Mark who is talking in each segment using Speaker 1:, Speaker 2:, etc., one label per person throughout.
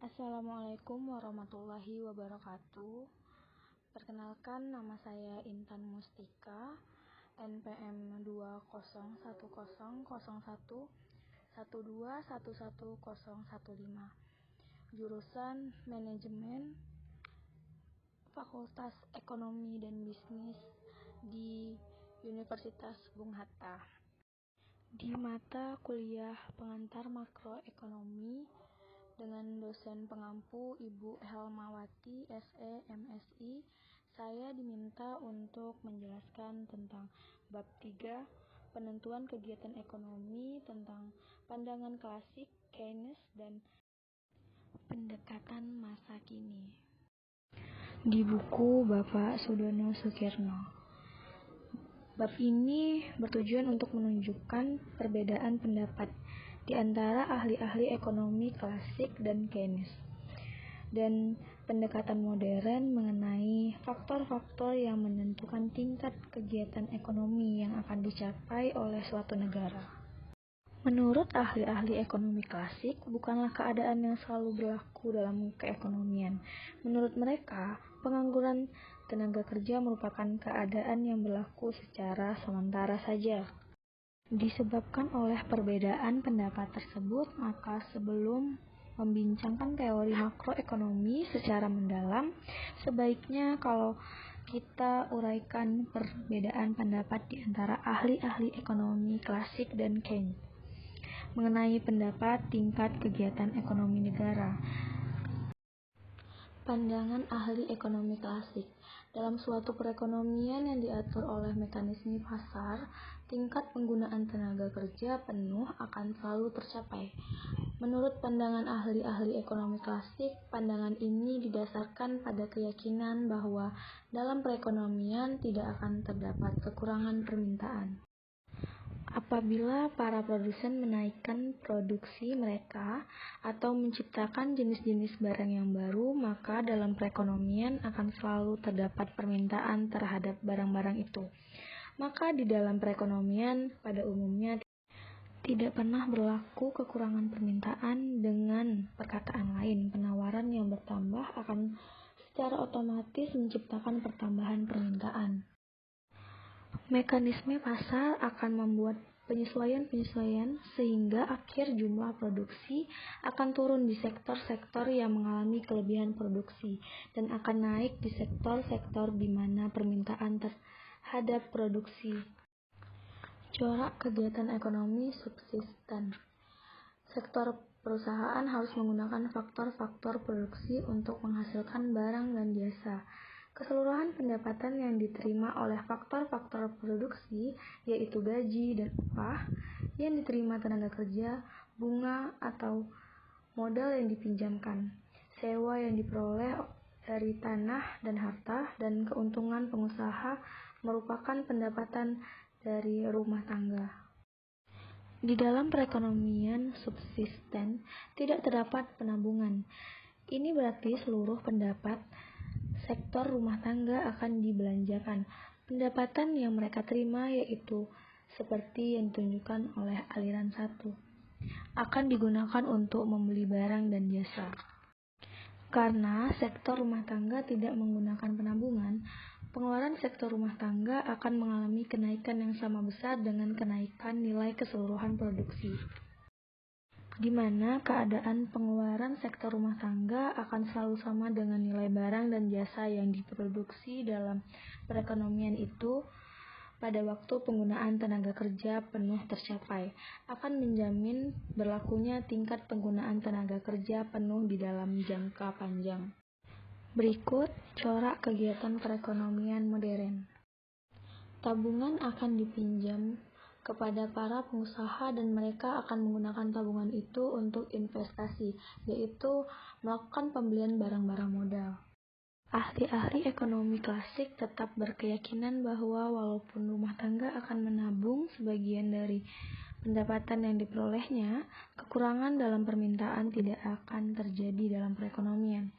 Speaker 1: Assalamualaikum warahmatullahi wabarakatuh. Perkenalkan, nama saya Intan Mustika, NPM 2010111211115, jurusan Manajemen, Fakultas Ekonomi dan Bisnis di Universitas Bung Hatta. Di mata kuliah pengantar makroekonomi dengan dosen pengampu Ibu Helmawati SE MSI, saya diminta untuk menjelaskan tentang bab 3 penentuan kegiatan ekonomi tentang pandangan klasik, Keynes, dan pendekatan masa kini di buku Bapak Sudono Sukirno. Bab ini bertujuan untuk menunjukkan perbedaan pendapat di antara ahli-ahli ekonomi klasik dan Keynes, dan pendekatan modern mengenai faktor-faktor yang menentukan tingkat kegiatan ekonomi yang akan dicapai oleh suatu negara. Menurut ahli-ahli ekonomi klasik, bukanlah keadaan yang selalu berlaku dalam keekonomian. Menurut mereka, pengangguran tenaga kerja merupakan keadaan yang berlaku secara sementara saja. Disebabkan oleh perbedaan pendapat tersebut, maka sebelum membincangkan teori makroekonomi secara mendalam, sebaiknya kalau kita uraikan perbedaan pendapat di antara ahli-ahli ekonomi klasik dan Keynes mengenai pendapat tingkat kegiatan ekonomi negara. Pandangan ahli ekonomi klasik. Dalam suatu perekonomian yang diatur oleh mekanisme pasar, tingkat penggunaan tenaga kerja penuh akan selalu tercapai. Menurut pandangan ahli-ahli ekonomi klasik, pandangan ini didasarkan pada keyakinan bahwa dalam perekonomian tidak akan terdapat kekurangan permintaan. Apabila para produsen menaikkan produksi mereka atau menciptakan jenis-jenis barang yang baru, maka dalam perekonomian akan selalu terdapat permintaan terhadap barang-barang itu. Maka di dalam perekonomian pada umumnya tidak pernah berlaku kekurangan permintaan. Dengan perkataan lain, penawaran yang bertambah akan secara otomatis menciptakan pertambahan permintaan. Mekanisme pasar akan membuat penyesuaian-penyesuaian sehingga akhir jumlah produksi akan turun di sektor-sektor yang mengalami kelebihan produksi dan akan naik di sektor-sektor di mana permintaan terhadap produksi. Corak kegiatan ekonomi subsisten. Sektor perusahaan harus menggunakan faktor-faktor produksi untuk menghasilkan barang dan jasa. Keseluruhan pendapatan yang diterima oleh faktor-faktor produksi, yaitu gaji dan upah yang diterima tenaga kerja, bunga atau modal yang dipinjamkan, sewa yang diperoleh dari tanah dan harta, dan keuntungan pengusaha merupakan pendapatan dari rumah tangga. Di dalam perekonomian subsisten tidak terdapat penabungan. Ini berarti seluruh pendapat sektor rumah tangga akan dibelanjakan. Pendapatan yang mereka terima, yaitu seperti yang ditunjukkan oleh aliran 1, akan digunakan untuk membeli barang dan jasa. Karena sektor rumah tangga tidak menggunakan penabungan, pengeluaran sektor rumah tangga akan mengalami kenaikan yang sama besar dengan kenaikan nilai keseluruhan produksi, di mana keadaan pengeluaran sektor rumah tangga akan selalu sama dengan nilai barang dan jasa yang diproduksi dalam perekonomian itu pada waktu penggunaan tenaga kerja penuh tercapai, akan menjamin berlakunya tingkat penggunaan tenaga kerja penuh di dalam jangka panjang. Berikut corak kegiatan perekonomian modern. Tabungan akan dipinjam kepada para pengusaha dan mereka akan menggunakan tabungan itu untuk investasi, yaitu melakukan pembelian barang-barang modal. Ahli-ahli ekonomi klasik tetap berkeyakinan bahwa walaupun rumah tangga akan menabung sebagian dari pendapatan yang diperolehnya, kekurangan dalam permintaan tidak akan terjadi dalam perekonomian.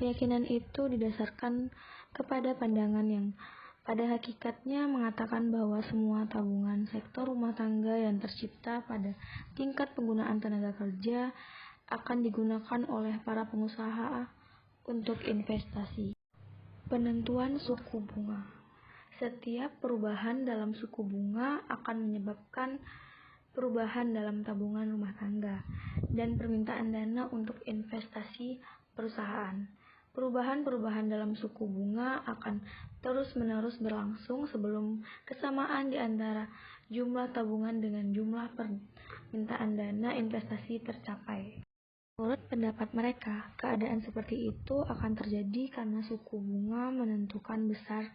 Speaker 1: Keyakinan itu didasarkan kepada pandangan yang pada hakikatnya mengatakan bahwa semua tabungan sektor rumah tangga yang tercipta pada tingkat penggunaan tenaga kerja akan digunakan oleh para pengusaha untuk investasi. Penentuan suku bunga. Setiap perubahan dalam suku bunga akan menyebabkan perubahan dalam tabungan rumah tangga dan permintaan dana untuk investasi perusahaan. Perubahan-perubahan dalam suku bunga akan terus-menerus berlangsung sebelum kesamaan di antara jumlah tabungan dengan jumlah permintaan dana investasi tercapai. Menurut pendapat mereka, keadaan seperti itu akan terjadi karena suku bunga menentukan besar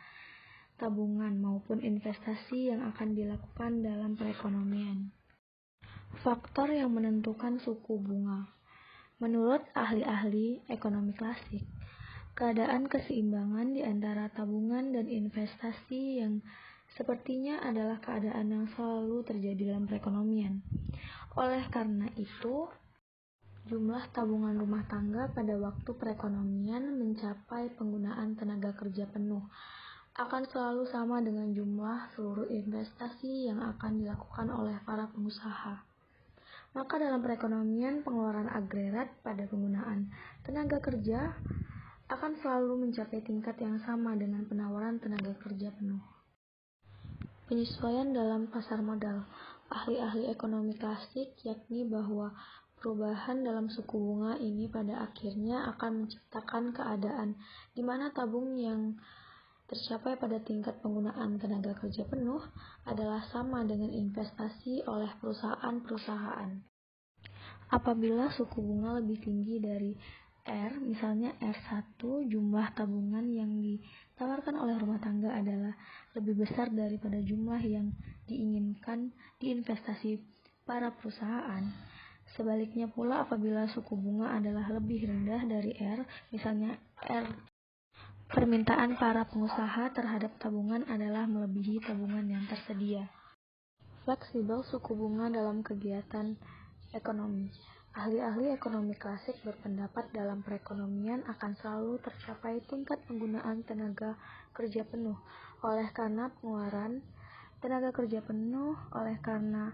Speaker 1: tabungan maupun investasi yang akan dilakukan dalam perekonomian. Faktor yang menentukan suku bunga. Menurut ahli-ahli ekonomi klasik, keadaan keseimbangan di antara tabungan dan investasi yang sepertinya adalah keadaan yang selalu terjadi dalam perekonomian. Oleh karena itu, jumlah tabungan rumah tangga pada waktu perekonomian mencapai penggunaan tenaga kerja penuh akan selalu sama dengan jumlah seluruh investasi yang akan dilakukan oleh para pengusaha. Maka dalam perekonomian, pengeluaran agregat pada penggunaan tenaga kerja akan selalu mencapai tingkat yang sama dengan penawaran tenaga kerja penuh. Penyesuaian dalam pasar modal. Ahli-ahli ekonomi klasik yakni bahwa perubahan dalam suku bunga ini pada akhirnya akan menciptakan keadaan di mana tabung yang tercapai pada tingkat penggunaan tenaga kerja penuh adalah sama dengan investasi oleh perusahaan-perusahaan. Apabila suku bunga lebih tinggi dari R, misalnya R1, jumlah tabungan yang ditawarkan oleh rumah tangga adalah lebih besar daripada jumlah yang diinginkan diinvestasi para perusahaan. Sebaliknya pula, apabila suku bunga adalah lebih rendah dari R, misalnya R, permintaan para pengusaha terhadap tabungan adalah melebihi tabungan yang tersedia. Fleksibel suku bunga dalam kegiatan ekonomi. Ahli-ahli ekonomi klasik berpendapat dalam perekonomian akan selalu tercapai tingkat penggunaan tenaga kerja penuh oleh karena pengeluaran tenaga kerja penuh oleh karena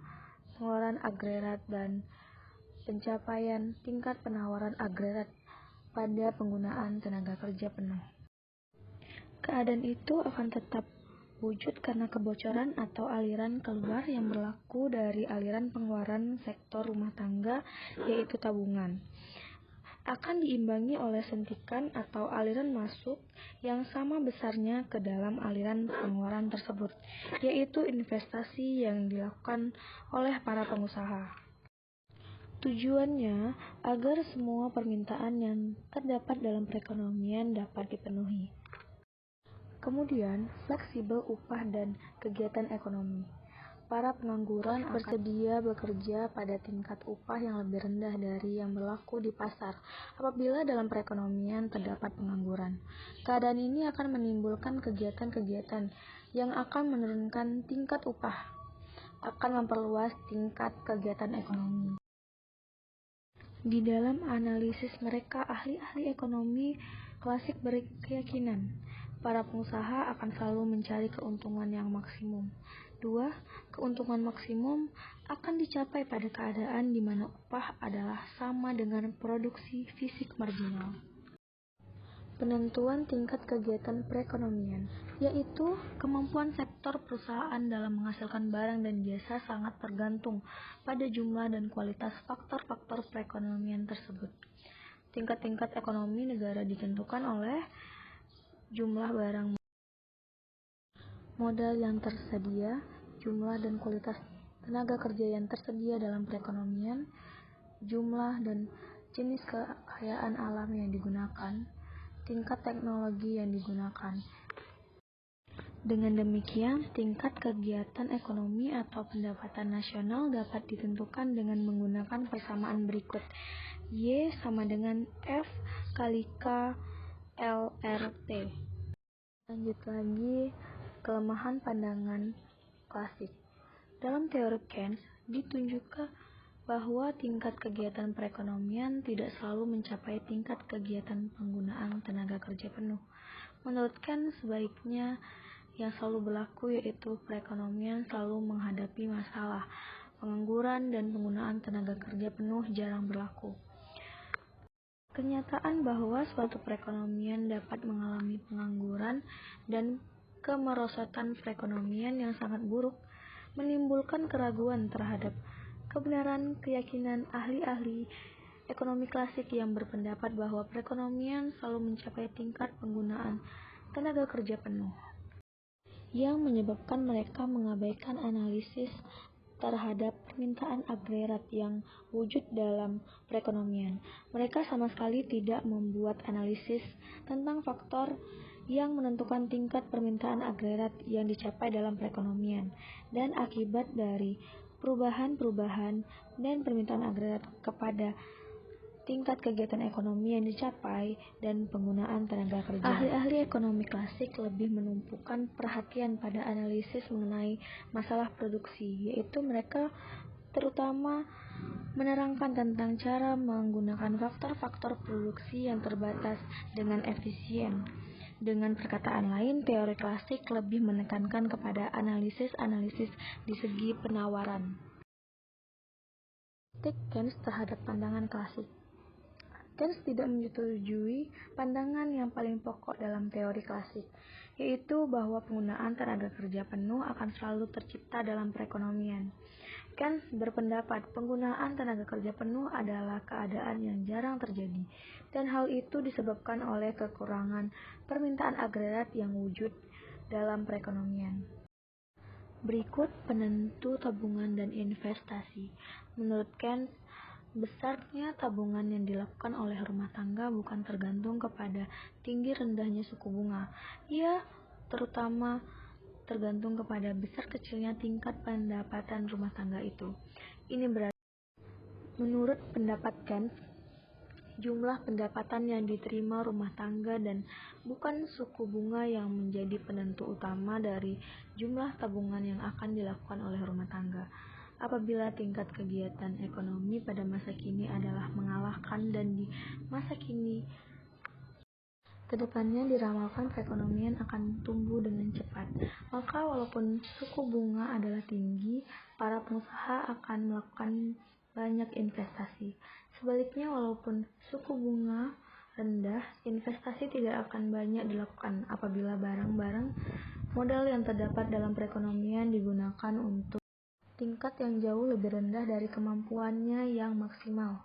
Speaker 1: pengeluaran agregat dan pencapaian tingkat penawaran agregat pada penggunaan tenaga kerja penuh. Keadaan itu akan tetap wujud karena kebocoran atau aliran keluar yang berlaku dari aliran pengeluaran sektor rumah tangga, yaitu tabungan, akan diimbangi oleh sentikan atau aliran masuk yang sama besarnya ke dalam aliran pengeluaran tersebut, yaitu investasi yang dilakukan oleh para pengusaha. Tujuannya agar semua permintaan yang terdapat dalam perekonomian dapat dipenuhi. Kemudian, fleksibel upah dan kegiatan ekonomi. Para pengangguran bersedia bekerja pada tingkat upah yang lebih rendah dari yang berlaku di pasar apabila dalam perekonomian terdapat pengangguran. Keadaan ini akan menimbulkan kegiatan-kegiatan yang akan menurunkan tingkat upah, akan memperluas tingkat kegiatan ekonomi. Di dalam analisis mereka, ahli-ahli ekonomi klasik berkeyakinan para pengusaha akan selalu mencari keuntungan yang maksimum. 2. Keuntungan maksimum akan dicapai pada keadaan di mana upah adalah sama dengan produksi fisik marginal. Penentuan tingkat kegiatan perekonomian, yaitu kemampuan sektor perusahaan dalam menghasilkan barang dan jasa sangat tergantung pada jumlah dan kualitas faktor-faktor perekonomian tersebut. Tingkat-tingkat ekonomi negara ditentukan oleh jumlah barang modal yang tersedia, jumlah dan kualitas tenaga kerja yang tersedia dalam perekonomian, jumlah dan jenis kekayaan alam yang digunakan, tingkat teknologi yang digunakan. Dengan demikian, tingkat kegiatan ekonomi atau pendapatan nasional dapat ditentukan dengan menggunakan persamaan berikut. Y sama dengan F kali K LRT. Lanjut lagi, kelemahan pandangan klasik. Dalam teori Keynes, ditunjukkan bahwa tingkat kegiatan perekonomian tidak selalu mencapai tingkat kegiatan penggunaan tenaga kerja penuh. Menurut Keynes, sebaiknya yang selalu berlaku, yaitu perekonomian selalu menghadapi masalah. Pengangguran dan penggunaan tenaga kerja penuh jarang berlaku. Kenyataan bahwa suatu perekonomian dapat mengalami pengangguran dan kemerosotan perekonomian yang sangat buruk menimbulkan keraguan terhadap kebenaran keyakinan ahli-ahli ekonomi klasik yang berpendapat bahwa perekonomian selalu mencapai tingkat penggunaan tenaga kerja penuh, yang menyebabkan mereka mengabaikan analisis terhadap permintaan agregat yang wujud dalam perekonomian. Mereka sama sekali tidak membuat analisis tentang faktor yang menentukan tingkat permintaan agregat yang dicapai dalam perekonomian dan akibat dari perubahan-perubahan dan permintaan agregat kepada tingkat kegiatan ekonomi yang dicapai dan penggunaan tenaga kerja. Ahli-ahli ekonomi klasik lebih menumpukan perhatian pada analisis mengenai masalah produksi, yaitu mereka terutama menerangkan tentang cara menggunakan faktor-faktor produksi yang terbatas dengan efisien. Dengan perkataan lain, teori klasik lebih menekankan kepada analisis-analisis di segi penawaran. Kritik Keynes terhadap pandangan klasik. Keynes tidak menyetujui pandangan yang paling pokok dalam teori klasik, yaitu bahwa penggunaan tenaga kerja penuh akan selalu tercipta dalam perekonomian. Keynes berpendapat penggunaan tenaga kerja penuh adalah keadaan yang jarang terjadi, dan hal itu disebabkan oleh kekurangan permintaan agregat yang wujud dalam perekonomian. Berikut penentu tabungan dan investasi. Menurut Keynes, besarnya tabungan yang dilakukan oleh rumah tangga bukan tergantung kepada tinggi rendahnya suku bunga. Ia terutama tergantung kepada besar kecilnya tingkat pendapatan rumah tangga itu. Ini berarti, menurut pendapat Keynes, jumlah pendapatan yang diterima rumah tangga dan bukan suku bunga yang menjadi penentu utama dari jumlah tabungan yang akan dilakukan oleh rumah tangga. Apabila tingkat kegiatan ekonomi pada masa kini adalah mengalahkan dan di masa kini kedepannya diramalkan perekonomian akan tumbuh dengan cepat, maka walaupun suku bunga adalah tinggi, para pengusaha akan melakukan banyak investasi. Sebaliknya, walaupun suku bunga rendah, investasi tidak akan banyak dilakukan apabila barang-barang modal yang terdapat dalam perekonomian digunakan untuk tingkat yang jauh lebih rendah dari kemampuannya yang maksimal.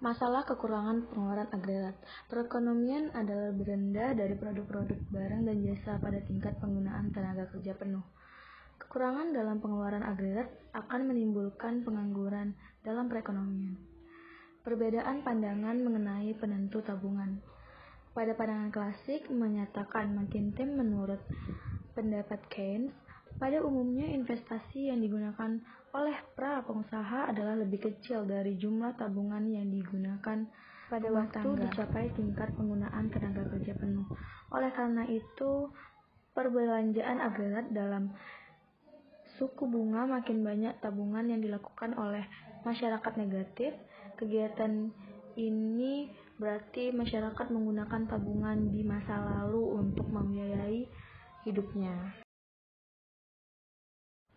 Speaker 1: Masalah kekurangan pengeluaran agregat. Perekonomian adalah lebih rendah dari produk-produk barang dan jasa pada tingkat penggunaan tenaga kerja penuh. Kekurangan dalam pengeluaran agregat akan menimbulkan pengangguran dalam perekonomian. Perbedaan pandangan mengenai penentu tabungan. Pada pandangan klasik menyatakan McKinsey menurut pendapat Keynes, pada umumnya investasi yang digunakan oleh pra pengusaha adalah lebih kecil dari jumlah tabungan yang digunakan pada waktu dicapai tingkat penggunaan tenaga kerja penuh. Oleh karena itu, perbelanjaan agregat dalam suku bunga makin banyak tabungan yang dilakukan oleh masyarakat negatif. Kegiatan ini berarti masyarakat menggunakan tabungan di masa lalu untuk membiayai hidupnya.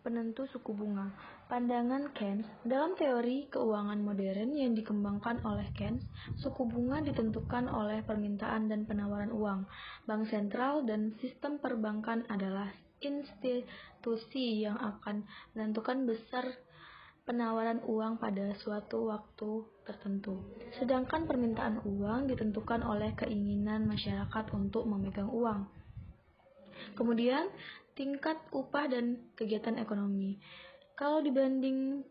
Speaker 1: Penentu suku bunga. Pandangan Keynes. Dalam teori keuangan modern yang dikembangkan oleh Keynes, suku bunga ditentukan oleh permintaan dan penawaran uang. Bank sentral dan sistem perbankan adalah institusi yang akan menentukan besar penawaran uang pada suatu waktu tertentu. Sedangkan permintaan uang ditentukan oleh keinginan masyarakat untuk memegang uang. Kemudian, tingkat upah dan kegiatan ekonomi. Kalau dibanding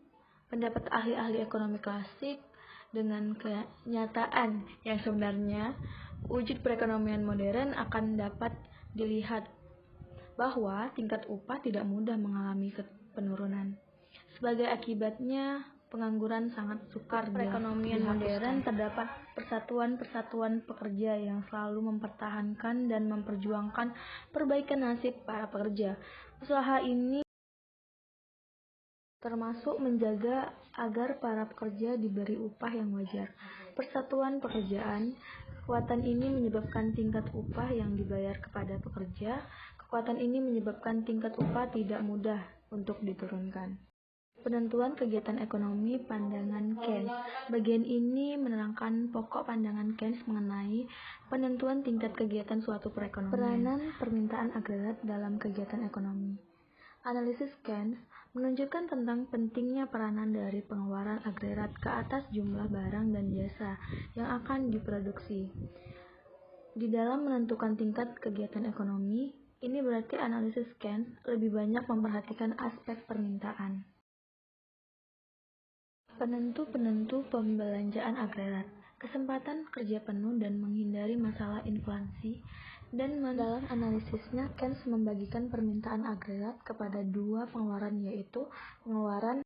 Speaker 1: pendapat ahli-ahli ekonomi klasik dengan kenyataan yang sebenarnya, wujud perekonomian modern akan dapat dilihat bahwa tingkat upah tidak mudah mengalami penurunan. Sebagai akibatnya, pengangguran sangat sukar. Perekonomian modern terdapat persatuan-persatuan pekerja yang selalu mempertahankan dan memperjuangkan perbaikan nasib para pekerja. Usaha ini termasuk menjaga agar para pekerja diberi upah yang wajar. Persatuan pekerjaan, kekuatan ini menyebabkan tingkat upah yang dibayar kepada pekerja, Kekuatan ini menyebabkan tingkat upah tidak mudah untuk diturunkan. Penentuan kegiatan ekonomi pandangan Keynes. Bagian ini menerangkan pokok pandangan Keynes mengenai penentuan tingkat kegiatan suatu perekonomian. Peranan permintaan agregat dalam kegiatan ekonomi. Analisis Keynes menunjukkan tentang pentingnya peranan dari pengeluaran agregat ke atas jumlah barang dan jasa yang akan diproduksi. Di dalam menentukan tingkat kegiatan ekonomi, ini berarti analisis Keynes lebih banyak memperhatikan aspek permintaan. Penentu-penentu pembelanjaan agregat, kesempatan kerja penuh dan menghindari masalah inflasi, dan dalam analisisnya Keynes membagikan permintaan agregat kepada dua pengeluaran, yaitu pengeluaran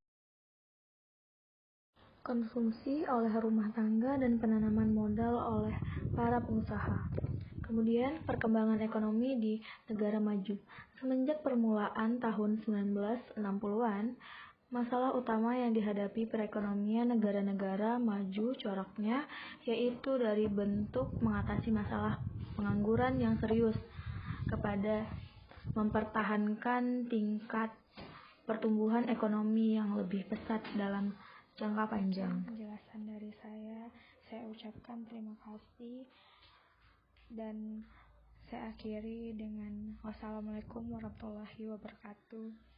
Speaker 1: konsumsi oleh rumah tangga dan penanaman modal oleh para pengusaha. Kemudian perkembangan ekonomi di negara maju. Semenjak permulaan tahun 1960-an, masalah utama yang dihadapi perekonomian negara-negara maju coraknya yaitu dari bentuk mengatasi masalah pengangguran yang serius kepada mempertahankan tingkat pertumbuhan ekonomi yang lebih pesat dalam jangka panjang.
Speaker 2: Penjelasan dari saya ucapkan terima kasih dan saya akhiri dengan wassalamualaikum warahmatullahi wabarakatuh.